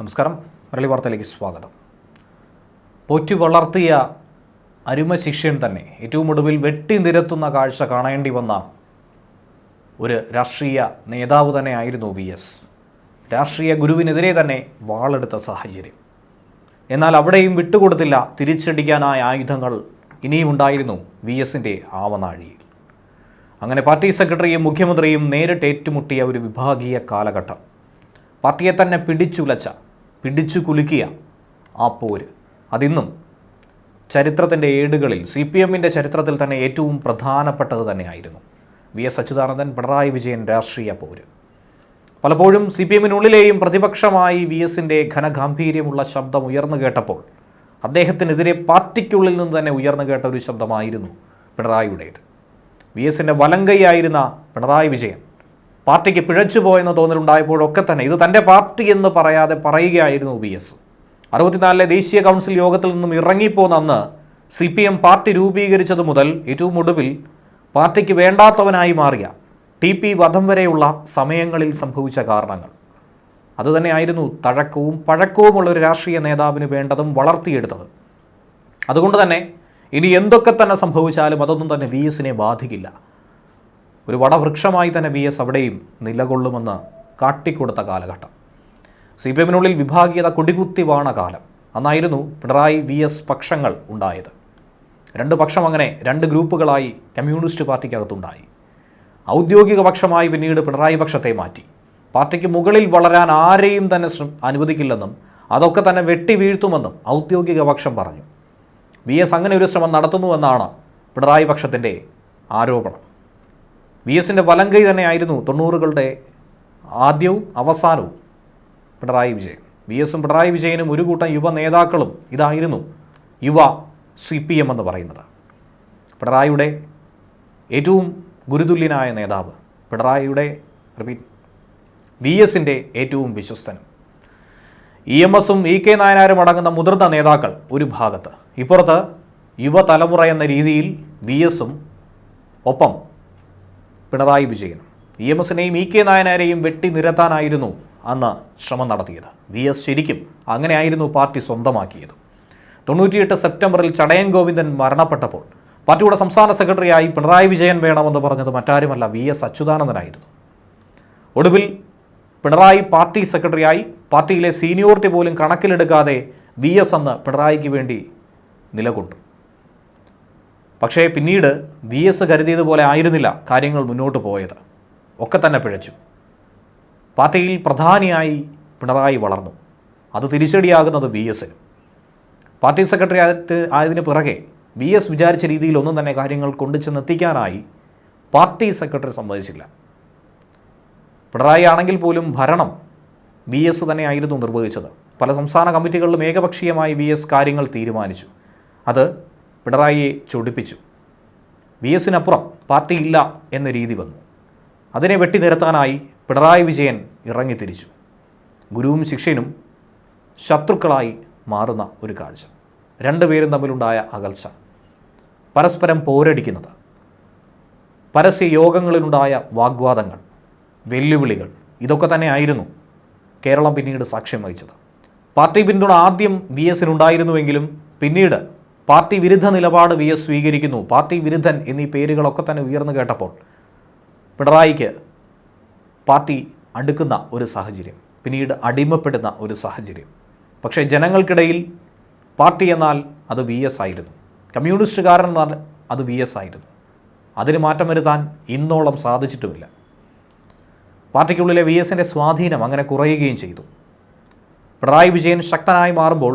നമസ്കാരം. മലയാളി വാർത്തയിലേക്ക് സ്വാഗതം. പോറ്റി വളർത്തിയ അരുമ ശിഷ്യൻ തന്നെ ഏറ്റവും ഒടുവിൽ വെട്ടി നിരത്തുന്ന കാഴ്ച കാണേണ്ടി വന്ന ഒരു രാഷ്ട്രീയ നേതാവ് തന്നെ ആയിരുന്നു VS. രാഷ്ട്രീയ ഗുരുവിനെതിരെ തന്നെ വാളെടുത്ത സാഹചര്യം. എന്നാൽ അവിടെയും വിട്ടുകൊടുത്തില്ല. തിരിച്ചടിക്കാനായ ആയുധങ്ങൾ ഇനിയും ഉണ്ടായിരുന്നു VSൻ്റെ ആവനാഴിയിൽ. അങ്ങനെ പാർട്ടി സെക്രട്ടറിയും മുഖ്യമന്ത്രിയും നേരിട്ട് ഏറ്റുമുട്ടിയ ഒരു വിഭാഗീയ കാലഘട്ടം. പാർട്ടിയെ തന്നെ പിടിച്ചു കുലുക്കിയ ആ പോര് അതിന്നും ചരിത്രത്തിൻ്റെ ഏടുകളിൽ CPMൻ്റെ ചരിത്രത്തിൽ തന്നെ ഏറ്റവും പ്രധാനപ്പെട്ടത് തന്നെയായിരുന്നു. VS അച്യുതാനന്ദൻ പിണറായി വിജയൻ രാഷ്ട്രീയ പോര്. പലപ്പോഴും CPMനുള്ളിലെയും പ്രതിപക്ഷമായി VSൻ്റെ ഘനഗാംഭീര്യമുള്ള ശബ്ദം ഉയർന്നു കേട്ടപ്പോൾ അദ്ദേഹത്തിനെതിരെ പാർട്ടിക്കുള്ളിൽ നിന്ന് തന്നെ ഉയർന്നു കേട്ട ഒരു ശബ്ദമായിരുന്നു പിണറായിയുടേത്. VSൻ്റെ വലങ്കൈയായിരുന്ന പിണറായി വിജയൻ പാർട്ടിക്ക് പിഴച്ചുപോയെന്ന് തോന്നലുണ്ടായപ്പോഴൊക്കെ തന്നെ ഇത് തൻ്റെ പാർട്ടി എന്ന് പറയാതെ പറയുകയായിരുന്നു VS. 64 ദേശീയ കൗൺസിൽ യോഗത്തിൽ നിന്നും ഇറങ്ങിപ്പോന്ന അന്ന് CPM പാർട്ടി രൂപീകരിച്ചതു മുതൽ ഏറ്റവും ഒടുവിൽ പാർട്ടിക്ക് വേണ്ടാത്തവനായി മാറിയ TP വധം വരെയുള്ള സമയങ്ങളിൽ സംഭവിച്ച കാരണങ്ങൾ അതുതന്നെയായിരുന്നു തഴക്കവും പഴക്കവുമുള്ള ഒരു രാഷ്ട്രീയ നേതാവിന് വേണ്ടതും വളർത്തിയെടുത്തത്. അതുകൊണ്ട് തന്നെ ഇനി എന്തൊക്കെ തന്നെ സംഭവിച്ചാലും അതൊന്നും തന്നെ VSനെ ബാധിക്കില്ല. ഒരു വടവൃക്ഷമായി തന്നെ VS അവിടെയും നിലകൊള്ളുമെന്ന് കാട്ടിക്കൊടുത്ത കാലഘട്ടം. CPMനുള്ളിൽ വിഭാഗീയത കൊടികുത്തി വാണ കാലം. അന്നായിരുന്നു പിണറായി VS പക്ഷങ്ങൾ ഉണ്ടായത്. രണ്ട് പക്ഷം അങ്ങനെ രണ്ട് ഗ്രൂപ്പുകളായി കമ്മ്യൂണിസ്റ്റ് പാർട്ടിക്കകത്തുണ്ടായി. ഔദ്യോഗിക പക്ഷമായി പിന്നീട് പിണറായി പക്ഷത്തെ മാറ്റി. പാർട്ടിക്ക് മുകളിൽ വളരാൻ ആരെയും തന്നെ അനുവദിക്കില്ലെന്നും അതൊക്കെ തന്നെ വെട്ടി വീഴ്ത്തുമെന്നും ഔദ്യോഗിക പക്ഷം പറഞ്ഞു. VS അങ്ങനെ ഒരു ശ്രമം നടത്തുന്നുവെന്നാണ് പിണറായി പക്ഷത്തിൻ്റെ ആരോപണം. VSൻ്റെ വലങ്കൈ തന്നെയായിരുന്നു 90കളുടെ ആദ്യവും അവസാനവും പിണറായി വിജയൻ. VSും പിണറായി വിജയനും ഒരു കൂട്ടം യുവ നേതാക്കളും ഇതായിരുന്നു യുവ CPM എന്ന് പറയുന്നത്. പിണറായിയുടെ ഏറ്റവും ഗുരുതുല്യനായ നേതാവ്, പിണറായിയുടെ VSൻ്റെ ഏറ്റവും വിശ്വസ്തനും. EMSും EK നായനാരും അടങ്ങുന്ന മുതിർന്ന നേതാക്കൾ ഒരു ഭാഗത്ത്, ഇപ്പുറത്ത് യുവതലമുറ എന്ന രീതിയിൽ VSും ഒപ്പം പിണറായി വിജയനും. EMSനെയും EK നായനാരെയും വെട്ടി നിരത്താനായിരുന്നു അന്ന് ശ്രമം നടത്തിയത്. VS ശരിക്കും അങ്ങനെയായിരുന്നു പാർട്ടി സ്വന്തമാക്കിയത്. 98 സെപ്റ്റംബറിൽ ചടയൻ ഗോവിന്ദൻ മരണപ്പെട്ടപ്പോൾ പാർട്ടിയുടെ സംസ്ഥാന സെക്രട്ടറിയായി പിണറായി വിജയൻ വേണമെന്ന് പറഞ്ഞത് മറ്റാരുമല്ല VS അച്യുതാനന്ദനായിരുന്നു. ഒടുവിൽ പിണറായി പാർട്ടി സെക്രട്ടറിയായി പാർട്ടിയിലെ സീനിയോറിറ്റി പോലും കണക്കിലെടുക്കാതെ VS അന്ന് പിണറായിക്ക് വേണ്ടി നിലകൊണ്ടു. പക്ഷേ പിന്നീട് VS കരുതിയതുപോലെ ആയിരുന്നില്ല കാര്യങ്ങൾ മുന്നോട്ട് പോയത്. ഒക്കെ തന്നെ പിഴച്ചു. പാർട്ടിയിൽ പ്രധാനിയായി പിണറായി വളർന്നു. അത് തിരിച്ചടിയാകുന്നത് VSന്. പാർട്ടി സെക്രട്ടറി ആയതിന് പിറകെ VS വിചാരിച്ച രീതിയിൽ ഒന്നും തന്നെ കാര്യങ്ങൾ കൊണ്ടുചെന്നെത്തിക്കാനായി പാർട്ടി സെക്രട്ടറി സമ്മതിച്ചില്ല. പിണറായി ആണെങ്കിൽ പോലും ഭരണം VS തന്നെയായിരുന്നു നിർവഹിച്ചത്. പല സംസ്ഥാന കമ്മിറ്റികളിലും ഏകപക്ഷീയമായി VS കാര്യങ്ങൾ തീരുമാനിച്ചു. അത് പിണറായിയെ ചൊടിപ്പിച്ചു. VSനപ്പുറം പാർട്ടിയില്ല എന്ന രീതി വന്നു. അതിനെ വെട്ടി നിരത്താനായി പിണറായി വിജയൻ ഇറങ്ങിത്തിരിച്ചു. ഗുരുവും ശിഷ്യനും ശത്രുക്കളായി മാറുന്ന ഒരു കാഴ്ച. രണ്ടുപേരും തമ്മിലുണ്ടായ അകൽച്ച, പരസ്പരം പോരടിക്കുന്നത്, പരസ്യ യോഗങ്ങളിലുണ്ടായ വാഗ്വാദങ്ങൾ, വെല്ലുവിളികൾ, ഇതൊക്കെ തന്നെ ആയിരുന്നു കേരളം പിന്നീട് സാക്ഷ്യം വഹിച്ചത്. പാർട്ടി പിന്തുണ ആദ്യം VSനുണ്ടായിരുന്നുവെങ്കിലും പിന്നീട് പാർട്ടി വിരുദ്ധ നിലപാട് VS സ്വീകരിക്കുന്നു, പാർട്ടി വിരുദ്ധൻ എന്നീ പേരുകളൊക്കെ തന്നെ ഉയർന്നു കേട്ടപ്പോൾ പിണറായിക്ക് പാർട്ടി അടുക്കുന്ന ഒരു സാഹചര്യം, പിന്നീട് അടിമപ്പെടുന്ന ഒരു സാഹചര്യം. പക്ഷേ ജനങ്ങൾക്കിടയിൽ പാർട്ടി എന്നാൽ അത് VS ആയിരുന്നു. കമ്മ്യൂണിസ്റ്റുകാരൻ എന്നാൽ അത് VS ആയിരുന്നു. അതിന് മാറ്റം വരുത്താൻ ഇന്നോളം സാധിച്ചിട്ടുമില്ല. പാർട്ടിക്കുള്ളിലെ VSൻ്റെ സ്വാധീനം അങ്ങനെ കുറയുകയും ചെയ്തു. പിണറായി വിജയൻ ശക്തനായി മാറുമ്പോൾ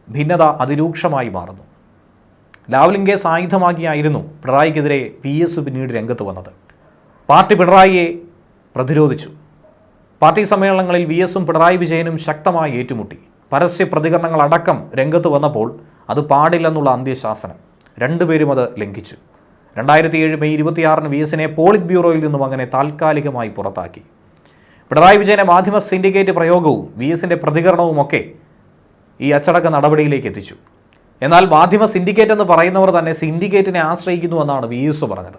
ഭിന്നത അതിരൂക്ഷമായി മാറുന്നു. ലാവ്ലിൻ കേസ് ആയുധമാക്കിയായിരുന്നു പിണറായിക്കെതിരെ VS പിന്നീട് രംഗത്ത് വന്നത്. പാർട്ടി പിണറായിയെ പ്രതിരോധിച്ചു. പാർട്ടി സമ്മേളനങ്ങളിൽ VSും പിണറായി വിജയനും ശക്തമായി ഏറ്റുമുട്ടി. പരസ്യ പ്രതികരണങ്ങളടക്കം രംഗത്ത് വന്നപ്പോൾ അത് പാടില്ലെന്നുള്ള അന്ത്യശാസനം രണ്ടുപേരും അത് ലംഘിച്ചു. 2007 മെയ് 26 VSനെ പോളിറ്റ് ബ്യൂറോയിൽ നിന്നും അങ്ങനെ താൽക്കാലികമായി പുറത്താക്കി. പിണറായി വിജയനെ മാധ്യമ സിൻഡിക്കേറ്റ് പ്രയോഗവും VSൻ്റെ പ്രതികരണവുമൊക്കെ ഈ അച്ചടക്ക നടപടിയിലേക്ക് എത്തിച്ചു. എന്നാൽ മാധ്യമ സിൻഡിക്കേറ്റ് എന്ന് പറയുന്നവർ തന്നെ സിൻഡിക്കേറ്റിനെ ആശ്രയിക്കുന്നുവെന്നാണ് VS പറഞ്ഞത്.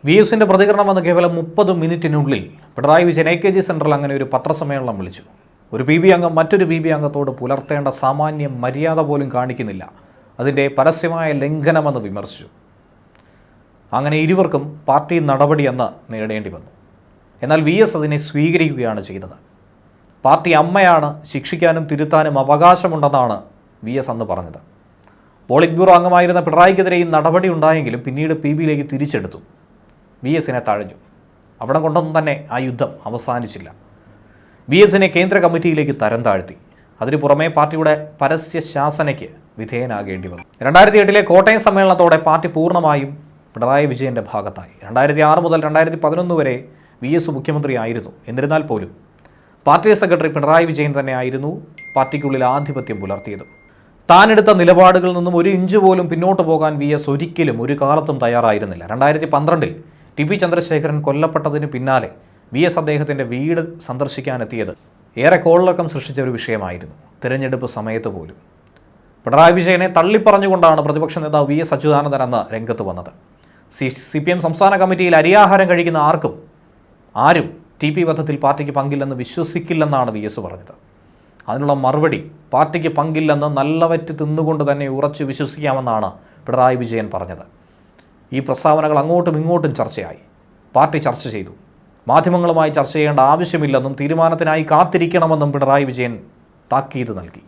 VSൻ്റെ പ്രതികരണം വന്ന് കേവലം 30 മിനിറ്റിനുള്ളിൽ പിണറായി വിജയൻ AKG സെൻറ്ററിൽ അങ്ങനെ ഒരു പത്രസമ്മേളനം വിളിച്ചു. ഒരു PB അംഗം മറ്റൊരു PB അംഗത്തോട് പുലർത്തേണ്ട സാമാന്യ മര്യാദ പോലും കാണിക്കുന്നില്ല, അതിൻ്റെ പരസ്യമായ ലംഘനമെന്ന് വിമർശിച്ചു. അങ്ങനെ ഇരുവർക്കും പാർട്ടി നടപടിയെന്ന് നേടേണ്ടി വന്നു. എന്നാൽ VS അതിനെ സ്വീകരിക്കുകയാണ് ചെയ്തത്. പാർട്ടി അമ്മയാണ്, ശിക്ഷിക്കാനും തിരുത്താനും അവകാശമുണ്ടെന്നാണ് VS അന്ന് പറഞ്ഞത്. പോളിറ്റ് ബ്യൂറോ അംഗമായിരുന്ന പിണറായിക്കെതിരെയും നടപടി ഉണ്ടായെങ്കിലും പിന്നീട് PBയിലേക്ക് തിരിച്ചെടുത്തു. VSനെ തഴഞ്ഞു. അവിടെ കൊണ്ടൊന്നും തന്നെ ആ യുദ്ധം അവസാനിച്ചില്ല. VSനെ കേന്ദ്ര കമ്മിറ്റിയിലേക്ക് തരം താഴ്ത്തി. അതിനു പുറമെ പാർട്ടിയുടെ പരസ്യ ശാസനയ്ക്ക് വിധേയനാകേണ്ടി വന്നു. 2008 കോട്ടയം സമ്മേളനത്തോടെ പാർട്ടി പൂർണ്ണമായും പിണറായി വിജയൻ്റെ ഭാഗത്തായി. 2006 മുതൽ 2011 വരെ VS മുഖ്യമന്ത്രിയായിരുന്നു. എന്നിരുന്നാൽ പോലും പാർട്ടി സെക്രട്ടറി പിണറായി വിജയൻ തന്നെയായിരുന്നു പാർട്ടിക്കുള്ളിൽ ആധിപത്യം പുലർത്തിയത്. താനെടുത്ത നിലപാടുകളിൽ നിന്നും ഒരു ഇഞ്ച് പോലും പിന്നോട്ട് പോകാൻ VS ഒരിക്കലും ഒരു കാലത്തും തയ്യാറായിരുന്നില്ല. 2012 TP ചന്ദ്രശേഖരൻ കൊല്ലപ്പെട്ടതിന് പിന്നാലെ VS അദ്ദേഹത്തിൻ്റെ വീട് സന്ദർശിക്കാനെത്തിയത് ഏറെ കോളിളക്കം സൃഷ്ടിച്ച ഒരു വിഷയമായിരുന്നു. തിരഞ്ഞെടുപ്പ് സമയത്ത് പോലും പിണറായി വിജയനെ തള്ളിപ്പറഞ്ഞുകൊണ്ടാണ് പ്രതിപക്ഷ നേതാവ് VS അച്യുതാനന്ദൻ അന്ന് രംഗത്ത് വന്നത്. CPM സംസ്ഥാന കമ്മിറ്റിയിൽ അരിയാഹാരം കഴിക്കുന്ന ആരും TP വധത്തിൽ പാർട്ടിക്ക് പങ്കില്ലെന്ന് വിശ്വസിക്കില്ലെന്നാണ് VS പറഞ്ഞത്. അതിനുള്ള മറുപടി പാർട്ടിക്ക് പങ്കില്ലെന്ന് നല്ലവറ്റ് തിന്നുകൊണ്ട് തന്നെ ഉറച്ചു വിശ്വസിക്കാമെന്നാണ് പിണറായി വിജയൻ പറഞ്ഞത്. ഈ പ്രസ്താവനകൾ അങ്ങോട്ടും ഇങ്ങോട്ടും ചർച്ചയായി. പാർട്ടി ചർച്ച ചെയ്തു. മാധ്യമങ്ങളുമായി ചർച്ച ചെയ്യേണ്ട ആവശ്യമില്ലെന്നും തീരുമാനത്തിനായി കാത്തിരിക്കണമെന്നും പിണറായി വിജയൻ താക്കീത് നൽകി.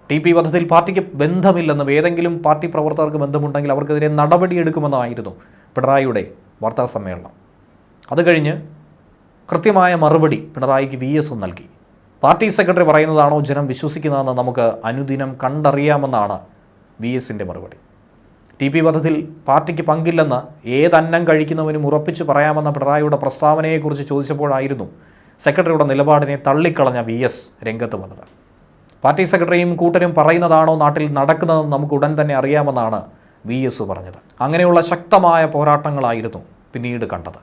TP വധത്തിൽ പാർട്ടിക്ക് ബന്ധമില്ലെന്നും ഏതെങ്കിലും പാർട്ടി പ്രവർത്തകർക്ക് ബന്ധമുണ്ടെങ്കിൽ അവർക്കെതിരെ നടപടിയെടുക്കുമെന്നായിരുന്നു പിണറായിയുടെ വാർത്താ സമ്മേളനം. അത് കഴിഞ്ഞ് കൃത്യമായ മറുപടി പിണറായിക്ക് VSും നൽകി. പാർട്ടി സെക്രട്ടറി പറയുന്നതാണോ ജനം വിശ്വസിക്കുന്നതെന്ന് നമുക്ക് അനുദിനം കണ്ടറിയാമെന്നാണ് VSൻ്റെ മറുപടി. TP വധത്തിൽ പാർട്ടിക്ക് പങ്കില്ലെന്ന് ഏതന്നം കഴിക്കുന്നവനും ഉറപ്പിച്ചു പറയാമെന്ന പിണറായിയുടെ പ്രസ്താവനയെക്കുറിച്ച് ചോദിച്ചപ്പോഴായിരുന്നു സെക്രട്ടറിയുടെ നിലപാടിനെ തള്ളിക്കളഞ്ഞ VS രംഗത്ത് വന്നത്. പാർട്ടി സെക്രട്ടറിയും കൂട്ടരും പറയുന്നതാണോ നാട്ടിൽ നടക്കുന്നതെന്ന് നമുക്ക് ഉടൻ തന്നെ അറിയാമെന്നാണ് VS പറഞ്ഞത്. അങ്ങനെയുള്ള ശക്തമായ പോരാട്ടങ്ങളായിരുന്നു പിന്നീട് കണ്ടത്.